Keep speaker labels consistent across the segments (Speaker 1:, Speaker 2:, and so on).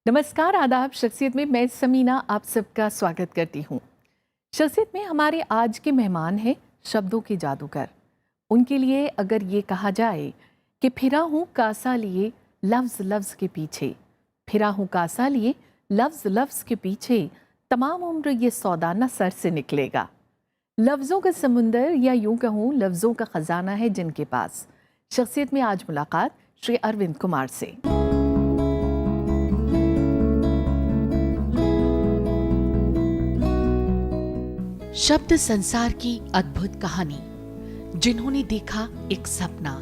Speaker 1: नमस्कार, आदाब। शख्सियत में मैं समीना आप सबका स्वागत करती हूँ। शख्सियत में हमारे आज के मेहमान हैं शब्दों के जादूगर। उनके लिए अगर ये कहा जाए कि फिरा हूँ कासा लिए लफ्ज़ लफ्ज़ के पीछे, फिरा हूँ कासा लिए लफ्ज़ लफ्ज़ के पीछे, तमाम उम्र ये सौदा न सर से निकलेगा। लफ्ज़ों का समुंदर या यूं कहूँ लफ्ज़ों का ख़जाना है जिनके पास। शख्सियत में आज मुलाकात श्री अरविंद कुमार से। शब्द संसार की अद्भुत कहानी, जिन्होंने देखा एक सपना,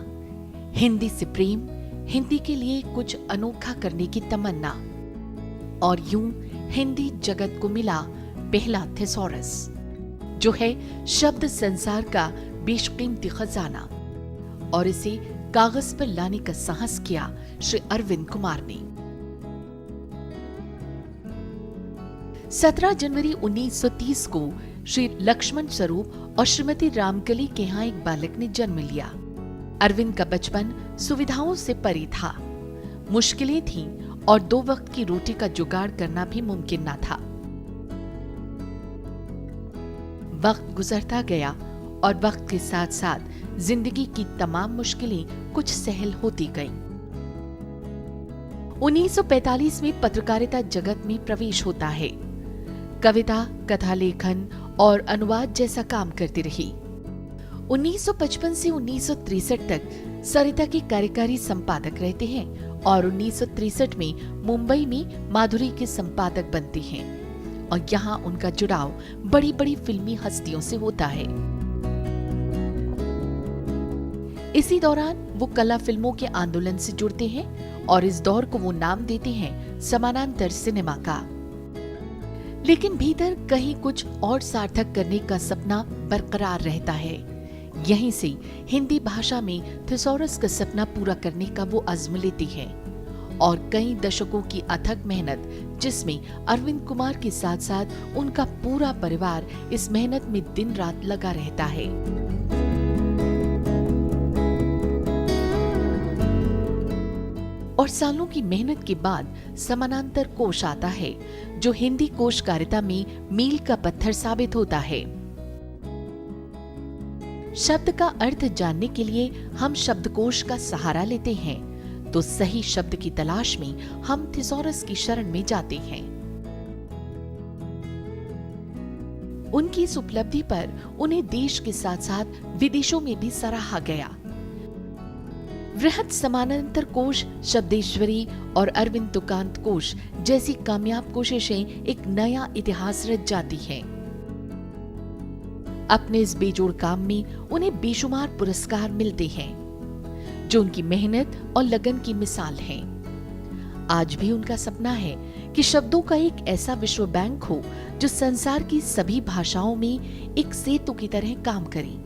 Speaker 1: हिंदी से प्रेम, हिंदी के लिए कुछ अनोखा करने की तमन्ना, और यूं हिंदी जगत को मिला पहला थिसॉरस, जो है शब्द संसार का बेशकीमती खजाना, और इसे कागज पर लाने का साहस किया श्री अरविंद कुमार ने। 17 जनवरी 1930 को श्री लक्ष्मण स्वरूप और श्रीमती रामकली के यहाँ एक बालक ने जन्म लिया। अरविंद का बचपन सुविधाओं से परे था। मुश्किलें थीं और 2 वक्त की रोटी का जुगाड़ करना भी मुमकिन न था। वक्त गुजरता गया और वक्त के साथ साथ जिंदगी की तमाम मुश्किलें कुछ सहल होती गईं। 1945 में पत्रकारिता जगत में प्रवेश होता है। कविता, कथा लेखन और अनुवाद जैसा काम करती रही। 1955 से 1963 तक सरिता के कार्यकारी संपादक रहते हैं और 1963 में मुंबई में माधुरी के संपादक बनते हैं, और यहाँ उनका जुड़ाव बड़ी बड़ी फिल्मी हस्तियों से होता है। इसी दौरान वो कला फिल्मों के आंदोलन से जुड़ते हैं और इस दौर को वो नाम देते हैं समानांतर सिनेमा का। लेकिन भीतर कहीं कुछ और सार्थक करने का सपना बरकरार रहता है। यहीं से हिंदी भाषा में थिसॉरस का सपना पूरा करने का वो अज़्म लेती है, और कई दशकों की अथक मेहनत, जिसमें अरविंद कुमार के साथ साथ उनका पूरा परिवार इस मेहनत में दिन रात लगा रहता है। और सालों की मेहनत के बाद समानांतर कोश आता है, जो हिंदी कोशकारिता में मील का पत्थर साबित होता है। शब्द का अर्थ जानने के लिए हम शब्दकोश का सहारा लेते हैं, तो सही शब्द की तलाश में हम थिसॉरस की शरण में जाते हैं। उनकी इस उपलब्धि पर उन्हें देश के साथ साथ विदेशों में भी सराहा गया। वृहत समानांतर कोश, शब्देश्वरी और अरविंद तुकांत कोश जैसी कामयाब कोशिशें एक नया इतिहास रच जाती हैं। अपने इस बेजोड़ काम में उन्हें बेशुमार पुरस्कार मिलते हैं, जो उनकी मेहनत और लगन की मिसाल हैं। आज भी उनका सपना है कि शब्दों का एक ऐसा विश्व बैंक हो जो संसार की सभी भाषाओं में एक सेतु की तरह काम करे।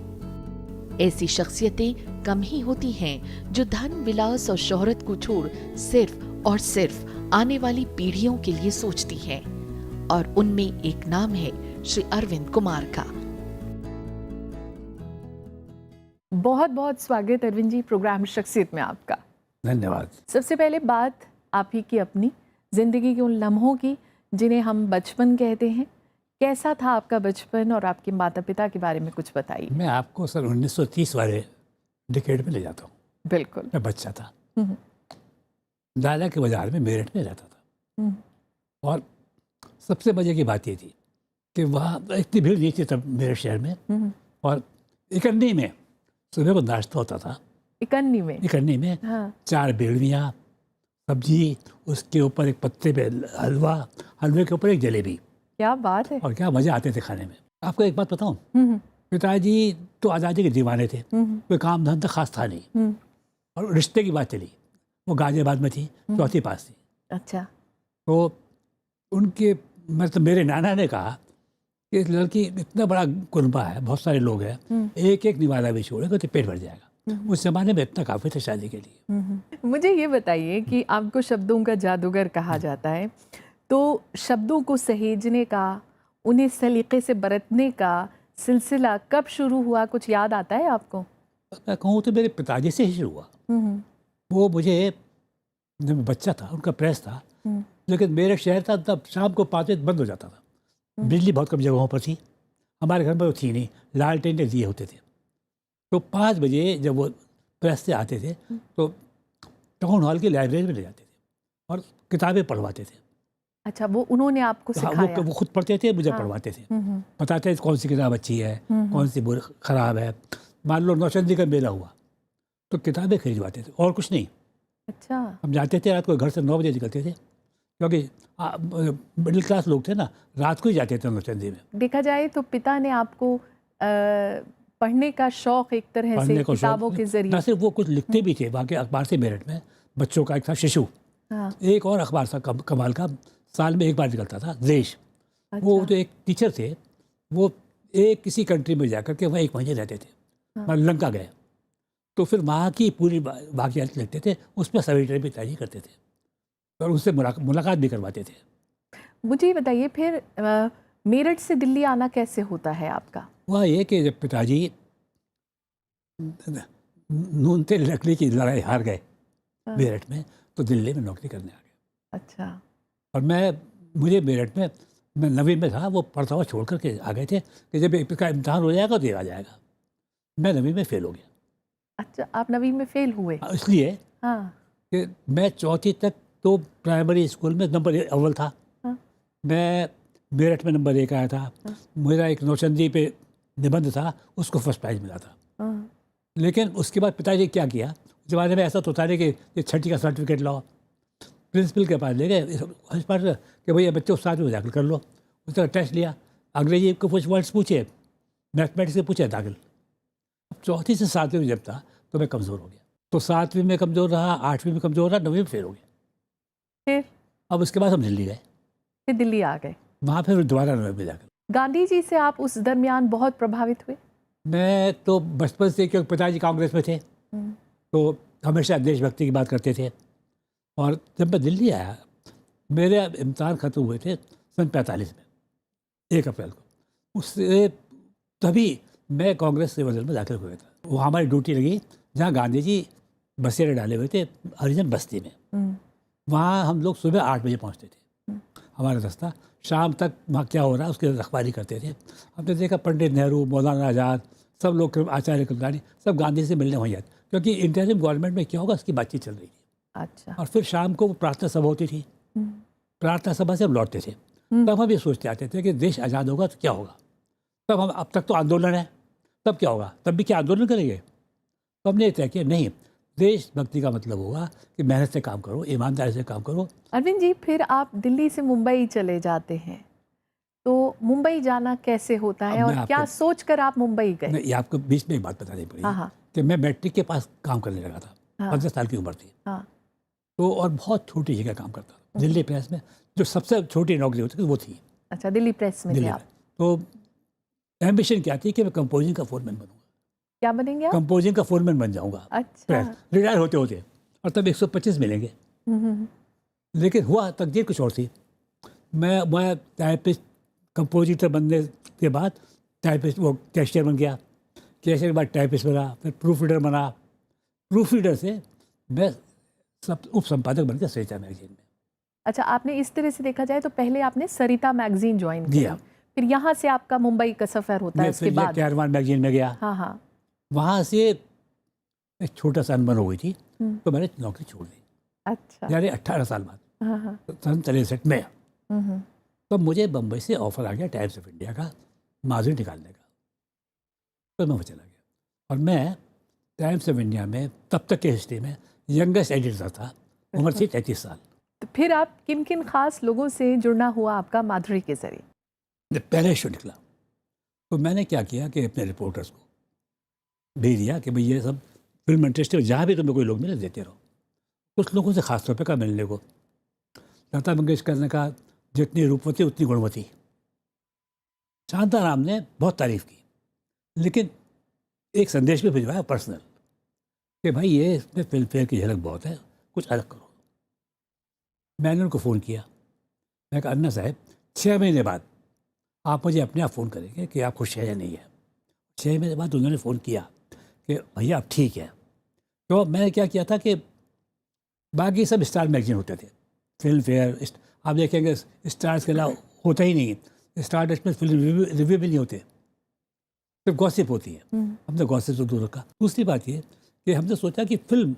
Speaker 1: ऐसी शख्सियतें कम ही होती हैं जो धन, विलास और शोहरत को छोड़ सिर्फ और सिर्फ आने वाली पीढ़ियों के लिए सोचती हैं, और उनमें एक नाम है श्री अरविंद कुमार का। बहुत बहुत स्वागत अरविंद जी प्रोग्राम शख्सियत में आपका।
Speaker 2: धन्यवाद।
Speaker 1: सबसे पहले बात आप ही की अपनी जिंदगी के उन लम्हों की जिन्हें हम बचपन कहते हैं। कैसा था आपका बचपन, और आपके माता पिता के बारे में कुछ बताइए।
Speaker 2: मैं आपको सर 1930 वाले डिकेड में ले जाता हूँ।
Speaker 1: बिल्कुल।
Speaker 2: मैं बच्चा था, दादा के बाजार में मेरठ में रहता था, और सबसे मजे की बात ये थी कि वहाँ इतनी भीड़ नहीं थी तब मेरठ शहर में, और इकन्नी में सुबह को नाश्ता होता था। इकन्नी में
Speaker 1: हाँ।
Speaker 2: 4 बेड़ियाँ, सब्जी, उसके ऊपर एक पत्ते पे हलवा, हलवे के ऊपर एक जलेबी।
Speaker 1: क्या बात है।
Speaker 2: और क्या मजे आते थे खाने में। आपको एक बात बताऊं, पिताजी तो आज़ादी के दीवाने थे, कोई काम धंधा खास था नहीं, और रिश्ते की बात चली, वो गाजियाबाद में थी, चौथी पास थी।
Speaker 1: अच्छा।
Speaker 2: तो उनके मतलब मेरे नाना ने कहा कि इस लड़की इतना बड़ा कुनबा है, बहुत सारे लोग हैं, एक एक निवाला भी छोड़ेगा तो पेट भर जाएगा। उस जमाने में इतना काफ़ी था शादी के लिए।
Speaker 1: मुझे ये बताइए कि आपको शब्दों का जादूगर कहा जाता है, तो शब्दों को सहेजने का, उन्हें सलीके से बरतने का सिलसिला कब शुरू हुआ, कुछ याद आता है आपको?
Speaker 2: मैं कहूँ तो मेरे पिताजी से ही शुरू हुआ। वो मुझे जब मैं बच्चा था, उनका प्रेस था, लेकिन मेरठ शहर था तब शाम को 5 बजे बंद हो जाता था। बिजली बहुत कम जगहों पर थी, हमारे घर में वो थी नहीं, लालटेन के दिए होते थे। तो 5 बजे जब वो प्रेस से आते थे तो टाउन हॉल की लाइब्रेरी में ले जाते थे और किताबें पढ़वाते थे।
Speaker 3: अच्छा, वो उन्होंने आपको
Speaker 2: हाँ,
Speaker 3: सिखाया?
Speaker 2: वो खुद पढ़ते थे, मुझे पढ़वाते थे, बताते थे कौन सी किताब अच्छी है, कौन सी खराब है। मान लो नौचंदी का मेला हुआ तो किताबें खरीदवाते थे और कुछ नहीं।
Speaker 3: अच्छा।
Speaker 2: हम जाते थे रात को, घर से 9 बजे निकलते थे, क्योंकि मिडिल क्लास लोग थे ना, रात को ही जाते थे नौचंदी में।
Speaker 3: देखा जाए तो पिता ने आपको पढ़ने का शौक एक तरह से किताबों के जरिए,
Speaker 2: न सिर्फ वो कुछ लिखते भी थे, वहाँ के अखबार से मेरठ में बच्चों का एक था शिशु,
Speaker 3: हाँ।
Speaker 2: एक और अखबार था कमाल का, साल में एक बार निकलता था, देश।
Speaker 3: अच्छा।
Speaker 2: वो जो एक टीचर थे वो एक किसी कंट्री में जाकर के वहाँ 1 महीने रहते थे,
Speaker 3: हाँ।
Speaker 2: लंका गए, तो फिर वहाँ की पूरी वाक़ियात लिखते थे, उसमें सविटर भी तैयारी करते थे और उससे मुलाकात भी करवाते थे।
Speaker 3: मुझे ये बताइए फिर मेरठ से दिल्ली आना कैसे होता है आपका?
Speaker 2: वह ये कि जब पिताजी नून तेल लकड़ी की लड़ाई हार गए मेरठ में, तो दिल्ली में नौकरी करने आ गए।
Speaker 3: अच्छा।
Speaker 2: और मुझे मेरठ में, मैं 9वीं में था, वो पढ़ता हुआ छोड़ करके आ गए थे कि जब इसका इम्तहान हो जाएगा तो ये आ जाएगा। मैं 9वीं में फेल हो गया।
Speaker 3: अच्छा, आप 9वीं में फेल हुए?
Speaker 2: इसलिए
Speaker 3: हाँ।
Speaker 2: कि मैं 4वीं तक तो प्राइमरी स्कूल में नंबर अव्वल था।
Speaker 3: हाँ।
Speaker 2: मैं मेरठ में नंबर 1 आया था।
Speaker 3: हाँ।
Speaker 2: मेरा एक नौचंदी पे निबंध था, उसको फर्स्ट प्राइज मिला था।
Speaker 3: हाँ।
Speaker 2: लेकिन उसके बाद पिताजी ने क्या किया, उस ज़माने में ऐसा तो था नहीं कि ये 6वीं का सर्टिफिकेट लाओ, प्रिंसिपल के पास ले गए फर्स्ट पास कि भैया बच्चों साथ में दाखिल कर लो। उसका टेस्ट लिया, अंग्रेजी के कुछ वर्ड्स पूछे, मैथमेटिक्स से पूछे, दाखिल। अब 4वीं से 7वीं में जब था तो मैं कमज़ोर हो गया, तो 7वीं में कमज़ोर रहा, 8वीं में कमज़ोर रहा, 9वीं में फेल हो गया।
Speaker 3: फिर?
Speaker 2: अब उसके बाद हम दिल्ली गए,
Speaker 3: फिर दिल्ली आ गए,
Speaker 2: वहाँ फिर दोबारा 9वीं में जाकर।
Speaker 3: गांधी जी से आप उस दरमियान बहुत प्रभावित हुए?
Speaker 2: मैं तो बचपन से, क्योंकि पिताजी कांग्रेस में थे तो हमेशा देशभक्ति की बात करते थे। और जब मैं दिल्ली आया, मेरे इम्तिहान ख़त्म हुए थे सन 45 में, 1 अप्रैल को। उससे तभी मैं कांग्रेस से बदल में दाखिल हुआ था। वो हमारी ड्यूटी लगी जहाँ गांधी जी बसेरे डाले हुए थे हरिजन बस्ती में। वहाँ हम लोग सुबह 8 बजे पहुँचते थे, हमारा दस्ता शाम तक वहाँ क्या हो रहा है उसकी रखवाली करते थे। हमने देखा पंडित नेहरू, मौलाना आज़ाद, सब लोग, आचार्य कृपलानी, सब गांधी से मिलने वहीं जाते, क्योंकि इंटरिम गवर्नमेंट में क्या होगा उसकी बातचीत चल रही थी।
Speaker 3: अच्छा।
Speaker 2: और फिर शाम को प्रार्थना सभा होती थी, प्रार्थना सभा से हम लौटते थे। तब हम ये सोचते आते थे कि देश आज़ाद होगा तो क्या होगा। तब हम, अब तक तो आंदोलन है, तब क्या होगा, तब भी क्या आंदोलन करेंगे। तो हमने तय किया नहीं, देशभक्ति का मतलब होगा कि मेहनत से काम करो, ईमानदारी से काम करो।
Speaker 3: अरविंद जी, फिर आप दिल्ली से मुंबई चले जाते हैं, तो मुंबई जाना कैसे होता है और क्या सोचकर आप मुंबई गए?
Speaker 2: ये आपको बीच में एक बात बतानी पड़ी।
Speaker 3: हाँ।
Speaker 2: कि मैं मैट्रिक के पास काम करने लगा था, 15 साल की उम्र थी।
Speaker 3: हाँ।
Speaker 2: तो और बहुत छोटी जगह काम करता था, दिल्ली प्रेस में, जो सबसे छोटी नौकरी होती थी वो थी।
Speaker 3: अच्छा, दिल्ली प्रेस में थे आप?
Speaker 2: तो एम्बिशन क्या थी कि मैं कंपोजिंग का फोरमैन बनूंगा।
Speaker 3: क्या बनेंगे आप?
Speaker 2: कंपोजिंग का फोरमैन बन जाऊंगा।
Speaker 3: अच्छा।
Speaker 2: रिटायर होते होते, और तब 125 मिलेंगे। लेकिन हुआ तकदीर कुछ और थी। मैं टाइपिस्ट, कंपोजिटर बनने के बाद टाइपिस्ट, वो कैशियर बन गया, कैशियर के बाद टाइपिस्ट बना, फिर प्रूफ रीडर बना, प्रूफ रीडर से मैं सब उप संपादक बनकर सरिता मैगजीन में।
Speaker 3: अच्छा, आपने इस तरह से देखा जाए तो पहले आपने सरिता मैगजीन ज्वाइन किया, फिर यहाँ से आपका मुंबई का सफ़र होता है। उसके बाद
Speaker 2: कैरवान मैगजीन में गया।
Speaker 3: हाँ।
Speaker 2: वहाँ से एक छोटा सा अनबन हो गई थी, तो मैंने नौकरी छोड़ दी।
Speaker 3: अच्छा।
Speaker 2: यानी 18 साल बाद, सन 63 में। तो मुझे बम्बई से ऑफर आ गया टाइम्स ऑफ इंडिया का माधुरी निकालने का, तो मैं वहाँ चला गया। और मैं टाइम्स ऑफ इंडिया में तब तक के हिस्ट्री में यंगेस्ट एडिटर था, उम्र थी 33 साल।
Speaker 3: तो फिर आप किन किन खास लोगों से जुड़ना हुआ आपका माधुरी के जरिए?
Speaker 2: जब पहले शो निकला तो मैंने क्या किया कि अपने रिपोर्टर्स को भेज दिया कि भाई ये सब फिल्म इंडस्ट्री, जहाँ भी तुम्हें कोई लोग मिले देते रहो। कुछ लोगों से खास तौर पर का मिलने को, लता मंगेशकर ने कहा जितनी रूपवती उतनी गुणवती। शांताराम ने बहुत तारीफ की, लेकिन एक संदेश भी भिजवाया पर्सनल कि भाई ये इसमें फिल्म फेयर की झलक बहुत है, कुछ अलग करो। मैंने उनको फ़ोन किया, मैं कहा अन्ना साहब 6 महीने बाद आप मुझे अपने आप फ़ोन करेंगे कि आप खुश है या नहीं है। 6 महीने बाद उन्होंने फ़ोन किया कि भैया आप ठीक है। तो मैंने क्या किया था कि बाकी सब स्टार मैगजीन होते थे, फिल्म फेयर, आप देखेंगे स्टार्स के अलावा होता ही नहीं है। स्टार डेस्ट में फिल्म रिव्यू भी नहीं होते, सिर्फ गॉसिप होती है। हमने गॉसिप से दूर रखा। दूसरी बात ये कि हमने सोचा कि फिल्म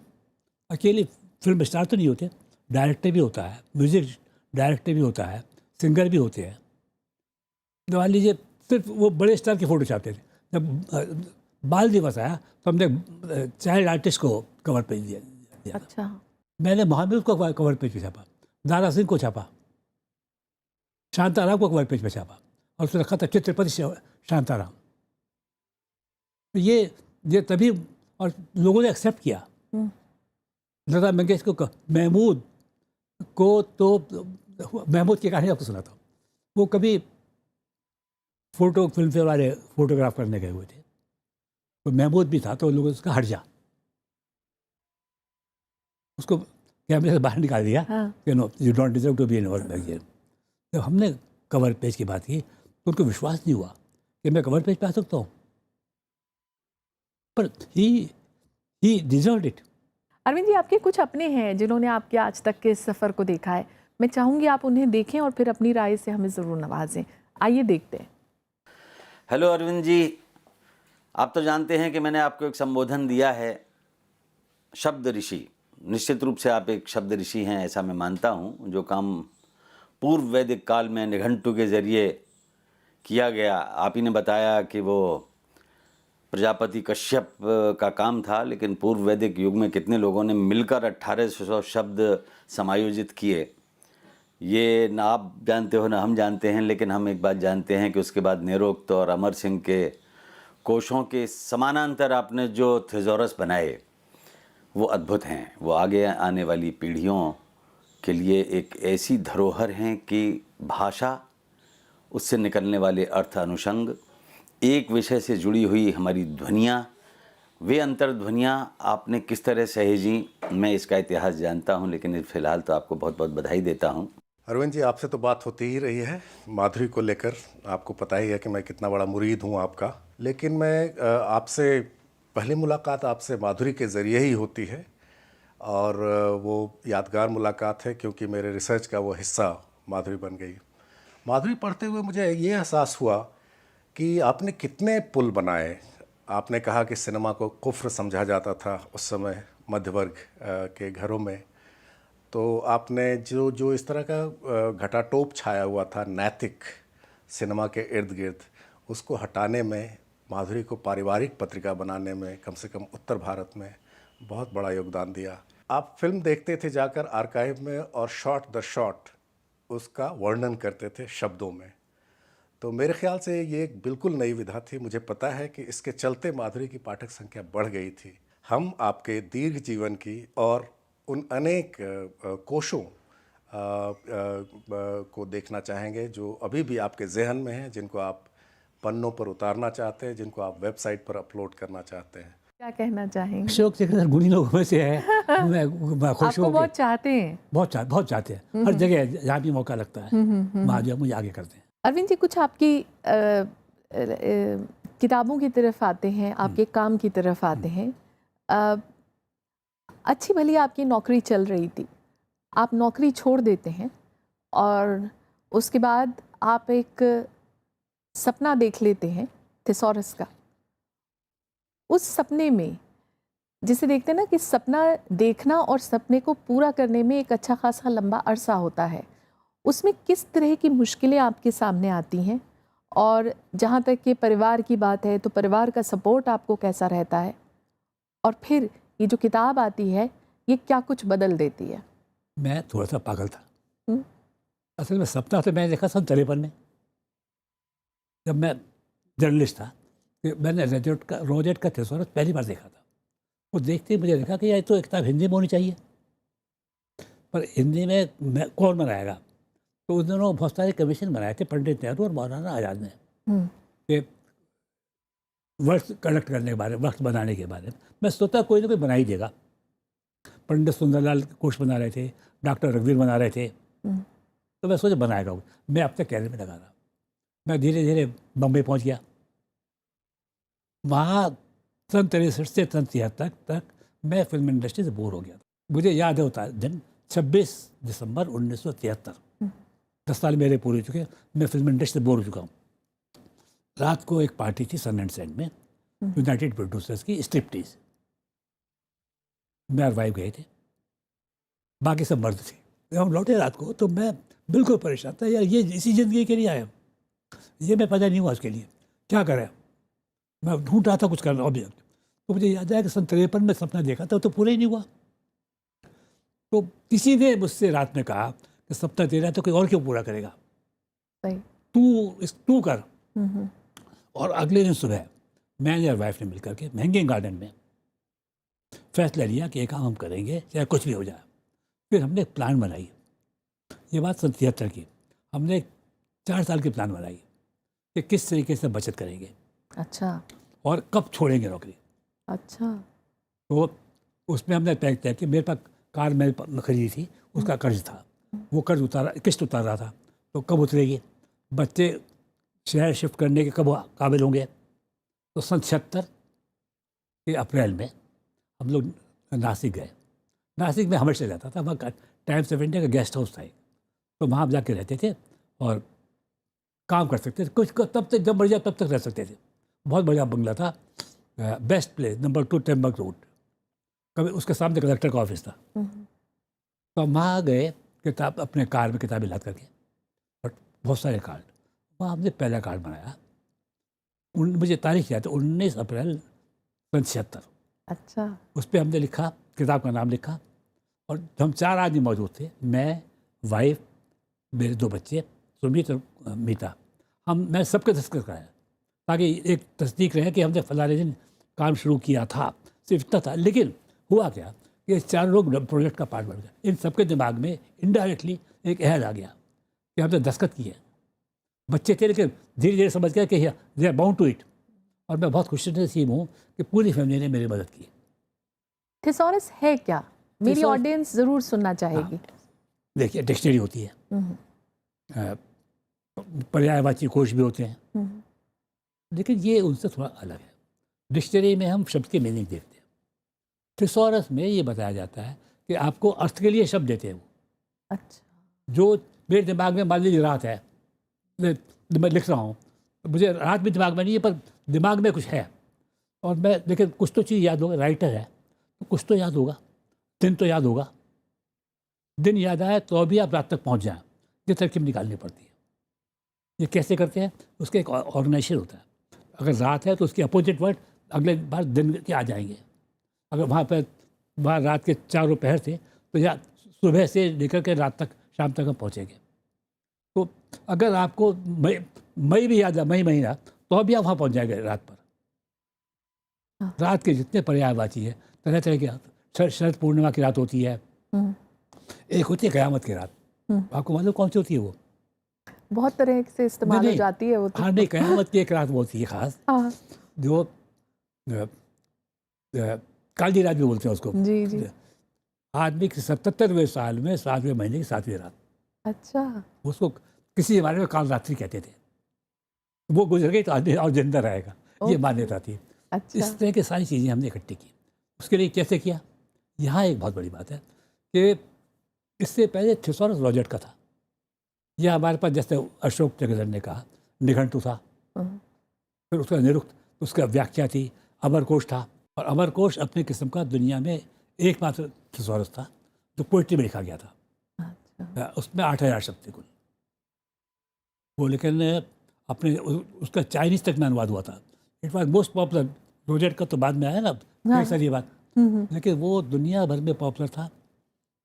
Speaker 2: अकेले फिल्म स्टार तो नहीं होते, डायरेक्टर भी होता है, म्यूजिक डायरेक्टर भी होता है, सिंगर भी होते हैं। मान लीजिए सिर्फ वो बड़े स्टार की फ़ोटो छापते थे। जब बाल दिवस आया तो हमने चाइल्ड आर्टिस्ट को कवर पेज दिया।
Speaker 3: अच्छा।
Speaker 2: मैंने मोहम्मद को कवर पेज पे छापा, दारा सिंह को छापा, शांताराम को कवर पेज पे छापा, और उसमें रखा था चित्रपति शांताराम। तो ये तभी, और लोगों ने एक्सेप्ट किया। लता मंगेशकर को, महमूद को, तो महमूद की कहानी आपको सुनाता हूँ। वो कभी फिल्म फेयर वाले फोटोग्राफ करने गए हुए थे, तो महमूद भी था, तो लोगों ने उसका हट जा, उसको कैमरे से बाहर निकाल दिया। You know, you don't deserve to be in our magazine. जब हमने कवर पेज की बात की तो उनको विश्वास नहीं हुआ कि मैं कवर पेज पे आ सकता हूँ, पर ही डिजर्व्ड इट।
Speaker 3: अरविंद जी, आपके कुछ अपने हैं जिन्होंने आपके आज तक के सफ़र को देखा है। मैं चाहूँगी आप उन्हें देखें और फिर अपनी राय से हमें ज़रूर नवाजें। आइए देखते हैं।
Speaker 4: हेलो अरविंद जी, आप तो जानते हैं कि मैंने आपको एक संबोधन दिया है, शब्द ऋषि। निश्चित रूप से आप एक शब्द ऋषि हैं, ऐसा मैं मानता हूँ। जो काम पूर्व वैदिक काल में निघंटु के ज़रिए किया गया, आप ही ने बताया कि वो प्रजापति कश्यप का काम था, लेकिन पूर्व वैदिक युग में कितने लोगों ने मिलकर 1800 शब्द समायोजित किए, ये ना आप जानते हो ना हम जानते हैं। लेकिन हम एक बात जानते हैं कि उसके बाद नेरोक्त और अमर सिंह के कोशों के समानांतर आपने जो थिजोरस बनाए वो अद्भुत हैं। वो आगे आने वाली पीढ़ियों के लिए एक ऐसी धरोहर हैं कि भाषा, उससे निकलने वाले अर्थ अनुषंग, एक विषय से जुड़ी हुई हमारी ध्वनियाँ, वे अंतर्ध्वनियाँ आपने किस तरह सहेजी, मैं इसका इतिहास जानता हूँ। लेकिन फ़िलहाल तो आपको बहुत बहुत बधाई देता हूँ।
Speaker 5: अरविंद जी, आपसे तो बात होती ही रही है माधुरी को लेकर। आपको पता ही है कि मैं कितना बड़ा मुरीद हूँ आपका। लेकिन मैं आपसे पहली मुलाकात आपसे माधुरी के ज़रिए ही होती है, और वो यादगार मुलाकात है क्योंकि मेरे रिसर्च का वो हिस्सा माधुरी बन गई। माधुरी पढ़ते हुए मुझे ये एहसास हुआ कि आपने कितने पुल बनाए। आपने कहा कि सिनेमा को कुफ्र समझा जाता था उस समय मध्यवर्ग के घरों में, तो आपने जो इस तरह का घटाटोप छाया हुआ था नैतिक सिनेमा के इर्द गिर्द, उसको हटाने में, माधुरी को पारिवारिक पत्रिका बनाने में, कम से कम उत्तर भारत में बहुत बड़ा योगदान दिया। आप फिल्म देखते थे जाकर आर्काइव में और शॉट द शॉट उसका वर्णन करते थे शब्दों में। तो मेरे ख्याल से ये एक बिल्कुल नई विधा थी। मुझे पता है कि इसके चलते माधुरी की पाठक संख्या बढ़ गई थी। हम आपके दीर्घ जीवन की और उन अनेक कोशों को देखना चाहेंगे जो अभी भी आपके जहन में हैं, जिनको आप पन्नों पर उतारना चाहते हैं, जिनको आप वेबसाइट पर अपलोड करना चाहते हैं।
Speaker 3: क्या कहना चाहेंगे?
Speaker 2: अशोक सेकंदर गुणी लोगों में से है। मैं खुश
Speaker 3: आपको बहुत चाहते हैं।
Speaker 2: बहुत चाहते हैं, हर जगह जहाँ भी मौका लगता है महादेव मुझे आगे करते हैं।
Speaker 3: अरविंद जी, कुछ आपकी किताबों की तरफ आते हैं, आपके काम की तरफ आते हैं। अच्छी भली आपकी नौकरी चल रही थी, आप नौकरी छोड़ देते हैं और उसके बाद आप एक सपना देख लेते हैं थिसॉरस का। उस सपने में, जिसे देखते हैं ना कि सपना देखना और सपने को पूरा करने में एक अच्छा खासा लंबा अरसा होता है, उसमें किस तरह की मुश्किलें आपके सामने आती हैं? और जहाँ तक कि परिवार की बात है, तो परिवार का सपोर्ट आपको कैसा रहता है? और फिर ये जो किताब आती है, ये क्या कुछ बदल देती है?
Speaker 2: मैं थोड़ा सा पागल था। असल में सपना तो मैंने देखा सन 53 में, जब मैं जर्नलिस्ट था। मैंने रोजेट का थिसॉरस पहली बार देखा था। वो देखते ही मुझे देखा कि यह तो एक किताब हिंदी में होनी चाहिए, पर हिंदी में कौन बनाएगा? तो उन दोनों बहुत सारे कमीशन बनाए थे, पंडित नेहरू और मौलाना आज़ाद ने, कि वर्ष कलेक्ट करने के बारे में, वक्त बनाने के बारे में। मैं सोचता कोई ना कोई बना ही देगा। पंडित सुंदरलाल कोश बना रहे थे, डॉक्टर रघुवीर बना रहे थे, तो मैं सोचा बनाएगा। मैं अब तक कैरियर में लगा रहा। मैं धीरे धीरे बम्बई पहुंच गया। वहाँ सन 63 से सन 73 तक मैं फिल्म इंडस्ट्री से बोर हो गया था। मुझे याद है होता दिन 26 दिसंबर 1973, 10 साल मेरे पूरे हो चुके हैं, मैं फिल्म इंडस्ट्री से बोर हो चुका हूँ। रात को एक पार्टी थी सन एंड सैंड में, यूनाइटेड प्रोड्यूसर्स की स्ट्रिप्टीज। मैं और वाइफ गए थे, बाकी सब मर्द थे। जब हम लौटे रात को तो मैं बिल्कुल परेशान था, यार ये इसी ज़िंदगी के लिए आया हूँ, ये मैं पैदा नहीं हुआ उसके लिए, क्या करें। मैं ढूंढ रहा था कुछ करना ऑब्जेक्ट, तो मुझे याद आया कि सन 53 में सपना देखा था, तो पूरा ही नहीं हुआ। तो किसी ने मुझसे रात में कहा कि सपना तेरा है तो कोई और क्यों पूरा करेगा,
Speaker 3: सही।
Speaker 2: तू कर। और अगले दिन सुबह मैंने और वाइफ ने मिलकर के महंगे गार्डन में फैसला लिया कि ये काम हम करेंगे चाहे कुछ भी हो जाए। फिर हमने एक प्लान बनाई, ये बात सन 73 की। हमने 4 साल की प्लान बनाई कि किस तरीके से बचत करेंगे
Speaker 3: अच्छा
Speaker 2: और कब छोड़ेंगे नौकरी।
Speaker 3: अच्छा।
Speaker 2: तो उसमें हमने तय किया कि मेरे पास कार मैंने खरीदी थी, उसका कर्ज था, वो कर्ज उतारा, किस्त उतार रहा था, तो कब उतरेगी, बच्चे शहर शिफ्ट करने के कब काबिल होंगे। तो सन 76 के अप्रैल में हम लोग नासिक गए। नासिक में हमेशा रहता था, वहाँ टाइम्स ऑफ इंडिया का गेस्ट हाउस था, तो वहाँ हम जाके रहते थे और काम कर सकते थे, कुछ तब तक जब मर्जी तब तक रह सकते थे। बहुत बढ़िया बंगला था, बेस्ट प्लेस, नंबर 2 टेम्बक रोड, कभी उसके सामने कलेक्टर का ऑफिस था। तो हम वहाँ गए, किताब अपने कार में किताबें लाद करके, और बहुत सारे कार्ड। वहाँ हमने पहला कार्ड बनाया, मुझे तारीख याद है 19 अप्रैल सन 76।
Speaker 3: अच्छा।
Speaker 2: उस पर हमने लिखा, किताब का नाम लिखा, और हम 4 आदमी मौजूद थे, मैं, वाइफ, मेरे 2 बच्चे सुमित और मीता। मैं सबके दस्तखत कराया ताकि एक तस्दीक रहे कि हमने फलाने दिन काम शुरू किया था, सिर्फ इतना था। लेकिन हुआ क्या कि 4 लोग प्रोजेक्ट का पार्ट बन गए। इन सबके दिमाग में इनडायरेक्टली एक अहद आ गया कि हमने दस्तखत किए। बच्चे थे लेकिन धीरे धीरे समझ गया कि they are bound to it. और मैं बहुत खुश नसीब हूँ कि पूरी फैमिली ने मेरी मदद की।
Speaker 3: थिसॉरस है क्या, मेरी
Speaker 2: थिसॉरस-
Speaker 3: ऑडियंस ज़रूर सुनना चाहेगी।
Speaker 2: देखिए, डिक्शनरी होती है, पर्यायवाची कोश भी होते हैं, लेकिन ये उनसे थोड़ा अलग है। डिक्शनरी में हम शब्द के मीनिंग देखते हैं, थिसॉरस में ये बताया जाता है कि आपको अर्थ के लिए शब्द देते हैं वो।
Speaker 3: अच्छा।
Speaker 2: जो मेरे दिमाग में, मान लीजिए रात है, मैं लिख रहा हूँ, मुझे रात भी दिमाग में नहीं है पर दिमाग में कुछ है, और मैं, लेकिन कुछ तो चीज़ याद होगा, राइटर है तो कुछ तो याद होगा, दिन तो याद होगा। दिन याद आए तो अभी आप रात तक पहुँच जाएँ, ये तरकीब निकालनी पड़ती है। ये कैसे करते हैं, उसका एक ऑर्गेनाइजेशन होता है। अगर रात है तो उसके अपोजिट वर्ड अगले बार दिन के आ जाएंगे। अगर वहाँ रात के 4 पहर थे तो या सुबह से लेकर के रात तक, शाम तक हम पहुँचेंगे। तो अगर आपको मई भी याद है, मई महीना, तो अभी आप वहाँ पहुँच जाएंगे रात पर। रात के जितने पर्यायवाची है, तरह तरह की, शरद पूर्णिमा की रात होती है, एक होती है क़यामत की रात। आपको मालूम कौन सी होती है वो?
Speaker 3: बहुत तरह से इस्तेमाल हो जाती है वो तो।
Speaker 2: हाँ नहीं, क़यामत की एक रात वो होती है खास,
Speaker 3: हाँ।
Speaker 2: जो काली रात भी बोलते हैं उसको।
Speaker 3: जी जी।
Speaker 2: आदमी के 77वें साल में 7वें महीने की 7वीं रात,
Speaker 3: अच्छा।
Speaker 2: उसको किसी जमाने में काल रात्रि कहते थे। वो गुजर गई तो आदमी और जिंदा रहेगा, ये मान्यता थी।
Speaker 3: अच्छा।
Speaker 2: इस तरह की सारी चीज़ें हमने इकट्ठी की। उसके लिए कैसे किया, यहाँ एक बहुत बड़ी बात है कि इससे पहले थिसॉरस रॉजर्ट का था। यह हमारे पास, जैसे अशोक चक्रधर ने कहा, निघंटु था, फिर उसका निरुक्त, उसका व्याख्या थी, अमरकोश था। और अमरकोश अपने किस्म का दुनिया में एकमात्र थिसॉरस था जो पोइट्री में लिखा गया था।
Speaker 3: अच्छा।
Speaker 2: उसमें 8000 शब्द थे कुल वो, लेकिन अपने उसका चाइनीज़ तक में अनुवाद हुआ था। It was most popular. Rosette का तो बाद में आया ना, सर ये बात, लेकिन वो दुनिया भर में पॉपुलर था,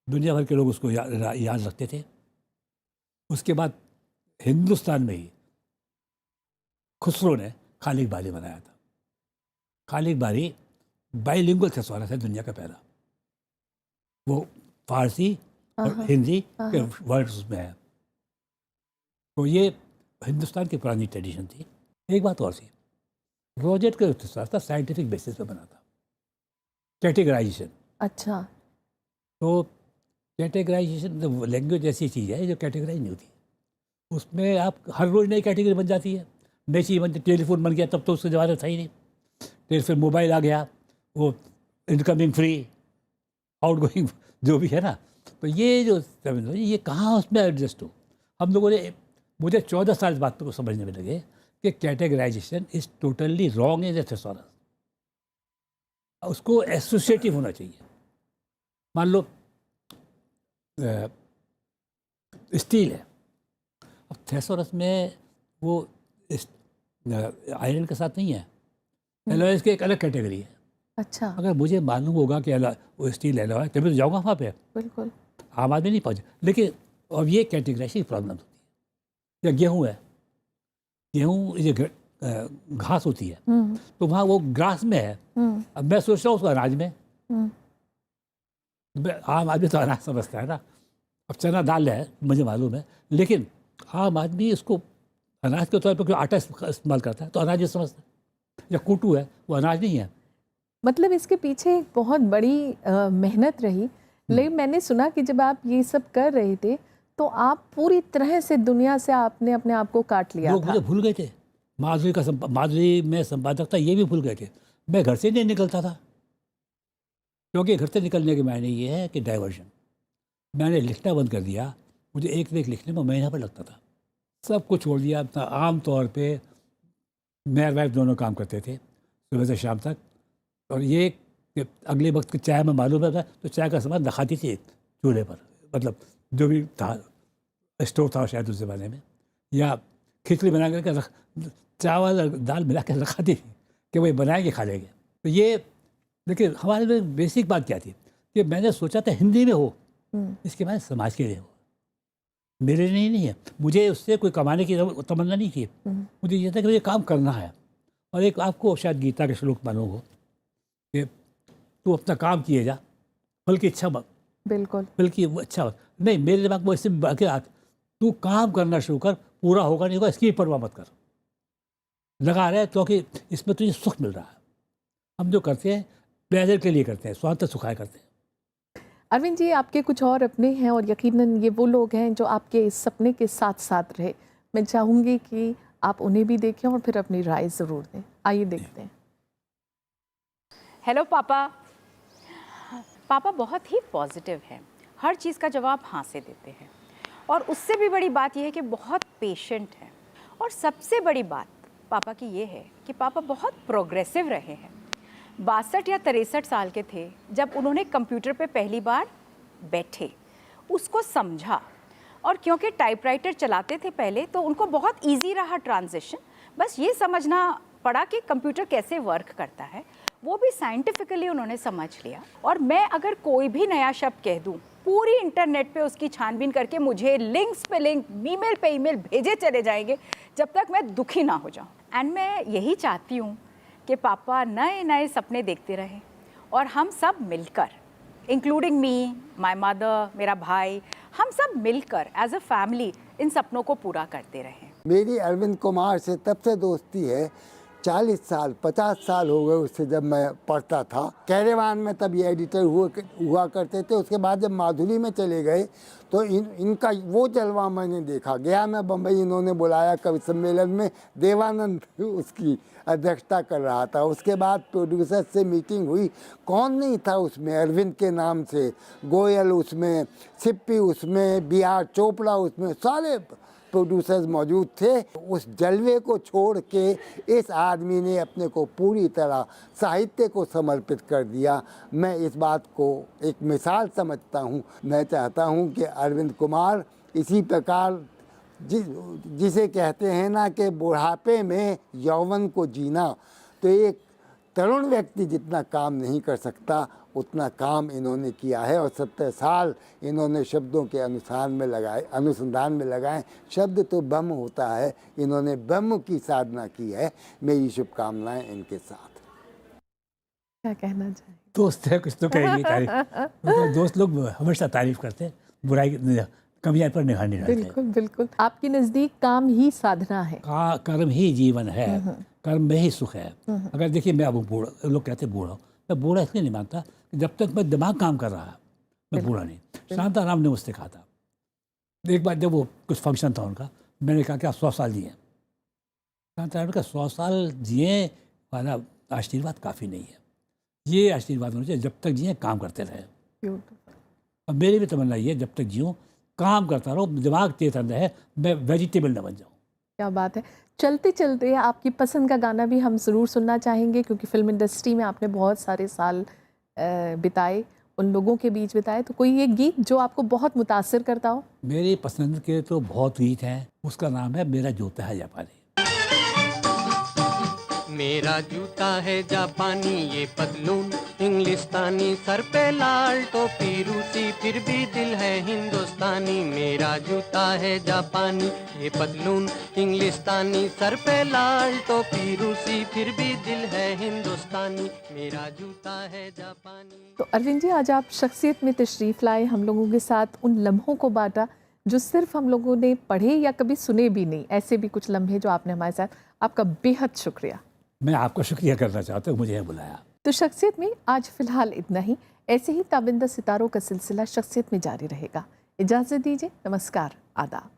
Speaker 2: दुनिया भर के लोग उसको याद रखते थे। उसके बाद हिंदुस्तान में ही खुसरो ने खालिक बारी बनाया था। खालिक बारी बाइलिंगुअल थिसॉरस है, दुनिया का पहला। वो फारसी और हिंदी के वर्ड्स में है। तो ये हिंदुस्तान की पुरानी ट्रेडिशन थी। एक बात और थी, रोजेट का थिसॉरस था साइंटिफिक बेसिस पे बना था, कैटेगराइजेशन।
Speaker 3: अच्छा।
Speaker 2: तो कैटेगराइजेशन लैंग्वेज ऐसी चीज़ है जो कैटेगराइज नहीं होती। उसमें आप हर रोज़ नई कैटेगरी बन जाती है, नई चीज़ बनती। टेलीफोन बन गया, तब तो उसके ज़माना था ही नहीं। फिर मोबाइल आ गया, वो इनकमिंग फ्री, आउट गोइंग जो भी है ना। तो ये जो टर्मिनोलॉजी, ये कहाँ उसमें एडजस्ट हो। हम लोगों ने, मुझे 14 साल इस बात को समझने में लगे कि categorization is totally wrong in thesaurus. उसको एसोसिएटिव होना चाहिए। मान लो स्टील है, अब थेसोरस में वो आयरन के साथ नहीं है, एलॉयस की एक अलग कैटेगरी है।
Speaker 3: अच्छा,
Speaker 2: अगर मुझे मालूम होगा कि वो स्टील एलॉय है तभी तो जाऊँगा वहाँ पे।
Speaker 3: बिल्कुल।
Speaker 2: आम आदमी नहीं पहुँचे। लेकिन अब ये कैटेगराइजेशन की प्रॉब्लम होती है। या गेहूँ है, गेहूँ ये घास होती है तो वहाँ वो ग्रास में है। अब मैं सोच रहा हूँ उसको अनाज में, आम आदमी तो अनाज समझता है ना। अब चना दाल है मुझे मालूम है, लेकिन आम आदमी इसको अनाज के तौर पर क्यों आटा इस्तेमाल करता है तो अनाज ही समझता है। या कूटू है वो अनाज नहीं है।
Speaker 3: मतलब इसके पीछे एक बहुत बड़ी मेहनत रही। लेकिन मैंने सुना कि जब आप ये सब कर रहे थे तो आप पूरी तरह से दुनिया से आपने अपने आप को काट लिया
Speaker 2: लोग
Speaker 3: था।
Speaker 2: मुझे भूल गए थे। माधुरी में संपादक था, ये भी भूल गए थे। मैं घर से नहीं निकलता था, क्योंकि घर से निकलने के मायने ये है कि डाइवर्जन। मैंने लिखना बंद कर दिया। मुझे एक लेख लिखने में महीना पर लगता था। सब कुछ छोड़ दिया अपना। आम तौर पे मैं और वाइफ दोनों काम करते थे सुबह से शाम तक। और ये कि अगले वक्त की चाय में मालूम है तो चाय का सामान रखाती थी चूल्हे पर, मतलब जो भी था स्टोव था शायद उस ज़माने में, या खिचड़ी बना करके चावल दाल मिला के रखाती थी कि वही बनाएंगे खा लेंगे। तो ये देखिए हमारे में बेसिक बात क्या थी कि मैंने सोचा था हिंदी में हो, इसके बाद समाज के लिए हो, मेरे लिए नहीं है। मुझे उससे कोई कमाने की तमन्ना नहीं थी। मुझे ये था कि मुझे काम करना है। और एक आपको शायद गीता के श्लोक मालूम हो कि तू अपना काम किए जा, फल की इच्छा मत,
Speaker 3: बिल्कुल।
Speaker 2: फल की अच्छा मत। नहीं, मेरे दिमाग में इससे बाकी आते, तू काम करना शुरू कर, पूरा होगा नहीं होगा इसकी परवाह मत कर, लगा रहे क्योंकि इसमें तुझे सुख मिल रहा है। हम जो करते हैं प्लेजर के लिए करते हैं, स्वार्थ सुखाए करते हैं।
Speaker 3: अरविंद जी, आपके कुछ और अपने हैं और यकीनन ये वो लोग हैं जो आपके इस सपने के साथ साथ रहे। मैं चाहूँगी कि आप उन्हें भी देखें और फिर अपनी राय ज़रूर दें। आइए देखते हैं।
Speaker 6: हेलो पापा। पापा बहुत ही पॉजिटिव है, हर चीज़ का जवाब हाँ से देते हैं। और उससे भी बड़ी बात यह है कि बहुत पेशेंट है। और सबसे बड़ी बात पापा की ये है कि पापा बहुत प्रोग्रेसिव रहे हैं। 62 या 63 साल के थे जब उन्होंने कंप्यूटर पे पहली बार बैठे, उसको समझा। और क्योंकि टाइपराइटर चलाते थे पहले तो उनको बहुत इजी रहा ट्रांजिशन। बस ये समझना पड़ा कि कंप्यूटर कैसे वर्क करता है, वो भी साइंटिफिकली उन्होंने समझ लिया। और मैं अगर कोई भी नया शब्द कह दूं, पूरी इंटरनेट पे उसकी छानबीन करके मुझे लिंक्स पे लिंक, ईमेल पे ईमेल भेजे चले जाएंगे जब तक मैं दुखी ना हो जाऊं। एंड मैं यही चाहती हूँ कि पापा नए नए सपने देखते रहें और हम सब मिलकर, इंक्लूडिंग मी, माय मदर, मेरा भाई, हम सब मिलकर एज अ फैमिली इन सपनों को पूरा करते रहें।
Speaker 7: मेरी अरविंद कुमार से तब से दोस्ती है, 40 साल 50 साल हो गए उससे, जब मैं पढ़ता था कैरेवान में, तब ये एडिटर हुआ करते थे। उसके बाद जब माधुरी में चले गए तो इनका वो जलवा मैंने देखा। गया मैं बम्बई, इन्होंने बुलाया कवि सम्मेलन में, देवानंद उसकी अध्यक्षता कर रहा था। उसके बाद प्रोड्यूसर से मीटिंग हुई, कौन नहीं था उसमें अरविंद के नाम से, गोयल उसमें, सिप्पी उसमें, बी.आर. चोपड़ा उसमें, सारे प्रोड्यूसर्स मौजूद थे। उस जलवे को छोड़ के इस आदमी ने अपने को पूरी तरह साहित्य को समर्पित कर दिया। मैं इस बात को एक मिसाल समझता हूँ। मैं चाहता हूँ कि अरविंद कुमार इसी प्रकार जिसे कहते हैं ना कि बुढ़ापे में यौवन को जीना, तो एक तरुण व्यक्ति जितना काम नहीं कर सकता उतना काम इन्होंने किया है। और 70 साल इन्होंने शब्दों के अनुसंधान में लगाए। शब्द तो ब्रह्म होता है, इन्होंने ब्रह्म की साधना की है। मेरी शुभकामनाएं इनके साथ।
Speaker 3: क्या कहना चाहिए?
Speaker 2: दोस्त है, कुछ तो कहेंगे तारीफ। मतलब दोस्त लोग हमेशा तारीफ करते हैं, बुराई कमियां पर निगाह नहीं डालते।
Speaker 3: बिल्कुल बिल्कुल। आपके नज़दीक काम ही साधना है।
Speaker 2: कर्म ही जीवन है, कर्म में ही सुख है। अगर देखिए मैं अब बूढ़ा, लोग कहते हैं बूढ़ा, मैं बूढ़ा इसलिए नहीं मानता कि जब तक मैं दिमाग काम कर रहा है मैं बूढ़ा नहीं। शांताराम ने मुझसे कहा था एक बार, जब वो कुछ फंक्शन था उनका, मैंने कहा कि आप 100 साल जिए। शांताराम का 100 साल जिए वाला आशीर्वाद काफ़ी नहीं है। ये आशीर्वाद होना चाहिए जब तक जिए काम करते रहे। अब मेरी भी तमन्ना ये, जब तक जियूँ काम करता रहूँ, दिमाग तेज रहे, मैं वेजिटेबल न बन जाऊँ।
Speaker 3: क्या बात है। चलते चलते आपकी पसंद का गाना भी हम ज़रूर सुनना चाहेंगे, क्योंकि फिल्म इंडस्ट्री में आपने बहुत सारे साल बिताए, उन लोगों के बीच बिताए। तो कोई एक गीत जो आपको बहुत मुतासिर करता हो?
Speaker 2: मेरी पसंद के तो बहुत गीत हैं, उसका नाम है मेरा जूता है जापानी।
Speaker 8: मेरा जूता है जापानी, ये पतलून इंग्लिस्तानी, सर पे लाल टोपी रूसी, फिर भी दिल है हिंदुस्तानी। मेरा जूता है जापानी, ये पतलून इंग्लिस्तानी, सर पे लाल टोपी रूसी, फिर भी दिल है हिंदुस्तानी। मेरा जूता है जापानी।
Speaker 3: तो अरविंद जी, आज आप शख्सियत में तशरीफ़ लाए, हम लोगों के साथ उन लम्हों को बांटा जो सिर्फ हम लोगों ने पढ़े या कभी सुने भी नहीं, ऐसे भी कुछ लम्हे जो आपने हमारे साथ। आपका बेहद शुक्रिया।
Speaker 2: मैं आपका शुक्रिया करना चाहता हूँ, मुझे यहाँ बुलाया।
Speaker 3: तो शख्सियत में आज फ़िलहाल इतना ही। ऐसे ही ताबिंदा सितारों का सिलसिला शख्सियत में जारी रहेगा। इजाज़त दीजिए, नमस्कार, आदाब।